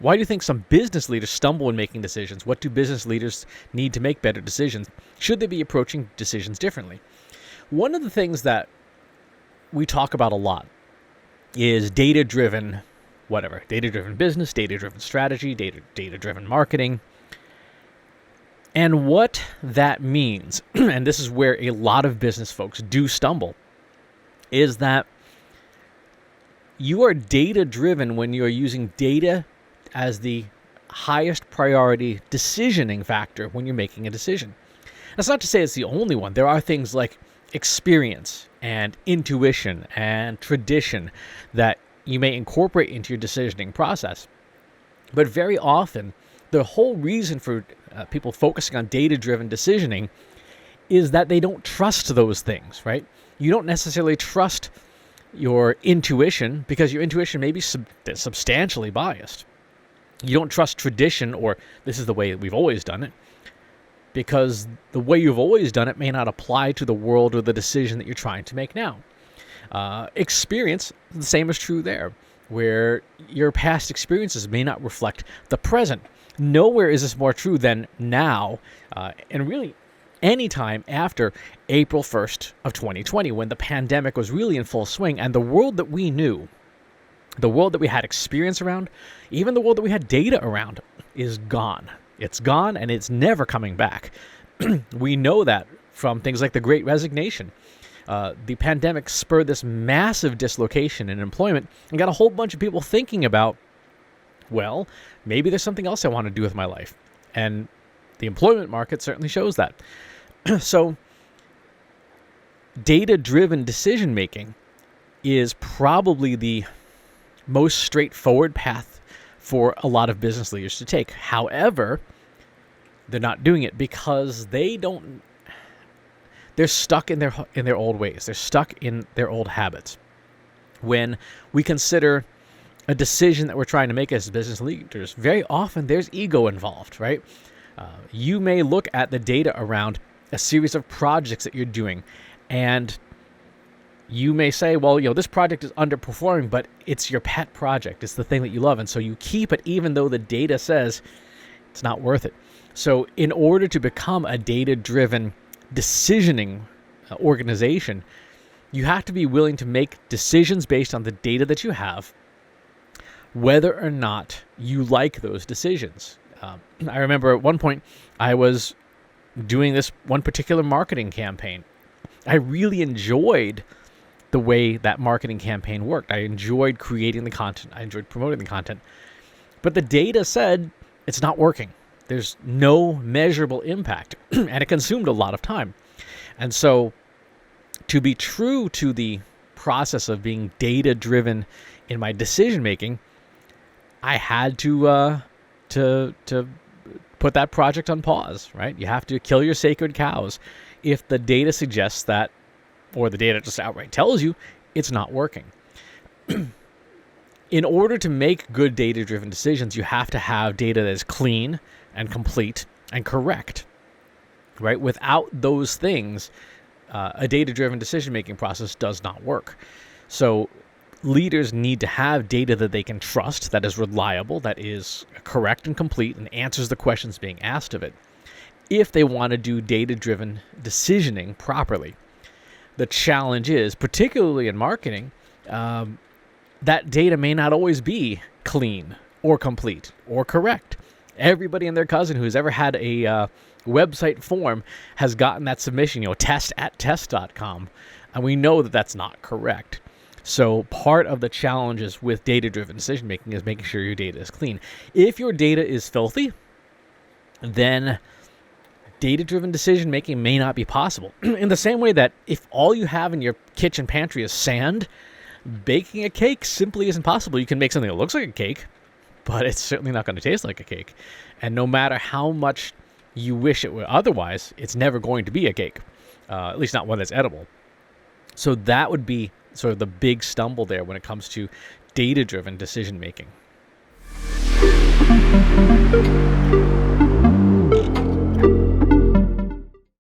Why do you think some business leaders stumble in making decisions? What do business leaders need to make better decisions? Should they be approaching decisions differently? One of the things that we talk about a lot is data-driven business, data-driven strategy, data-driven marketing. And what that means, and this is where a lot of business folks do stumble, is that you are data-driven when you are using data as the highest priority decisioning factor when you're making a decision. That's not to say it's the only one. There are things like experience and intuition and tradition that you may incorporate into your decisioning process. But very often, the whole reason for people focusing on data-driven decisioning is that they don't trust those things, right? You don't necessarily trust your intuition because your intuition may be substantially biased. You don't trust tradition, or this is the way we've always done it, because the way you've always done it may not apply to the world or the decision that you're trying to make now. Experience, the same is true there, where your past experiences may not reflect the present. Nowhere is this more true than now, and really any time after April 1st of 2020, when the pandemic was really in full swing, and the world that we knew, the world that we had experience around, even the world that we had data around, is gone. It's gone, and it's never coming back. We know that from things like the Great Resignation. The pandemic spurred this massive dislocation in employment and got a whole bunch of people thinking about, well, maybe there's something else I want to do with my life. And the employment market certainly shows that. So, data-driven decision-making is probably the most straightforward path for a lot of business leaders to take. However, they're not doing it because they're stuck in their old ways. They're stuck in their old habits. When we consider a decision that we're trying to make as business leaders, very often there's ego involved, right? You may look at the data around a series of projects that you're doing, and you may say, well, this project is underperforming, but it's your pet project. It's the thing that you love, and so you keep it even though the data says it's not worth it. So in order to become a data-driven decisioning organization, you have to be willing to make decisions based on the data that you have, whether or not you like those decisions. I remember at one point I was doing this one particular marketing campaign. I really enjoyed the way that marketing campaign worked. I enjoyed creating the content. I enjoyed promoting the content. But the data said it's not working. There's no measurable impact, and it consumed a lot of time. And so to be true to the process of being data-driven in my decision-making, I had to put that project on pause, right? You have to kill your sacred cows if the data suggests that, or the data just outright tells you it's not working. In order to make good data-driven decisions, you have to have data that is clean and complete and correct, right? Without those things, a data-driven decision-making process does not work. So leaders need to have data that they can trust, that is reliable, that is correct and complete, and answers the questions being asked of it, if they want to do data-driven decisioning properly. The challenge is, particularly in marketing, that data may not always be clean or complete or correct. Everybody and their cousin who's ever had a website form has gotten that submission, test@test.com, and we know that that's not correct. So part of the challenges with data-driven decision-making is making sure your data is clean. If your data is filthy, then data-driven decision-making may not be possible. In the same way that if all you have in your kitchen pantry is sand, baking a cake simply isn't possible. You can make something that looks like a cake, but it's certainly not going to taste like a cake. And no matter how much you wish it were otherwise, it's never going to be a cake, at least not one that's edible. So that would be sort of the big stumble there when it comes to data-driven decision-making.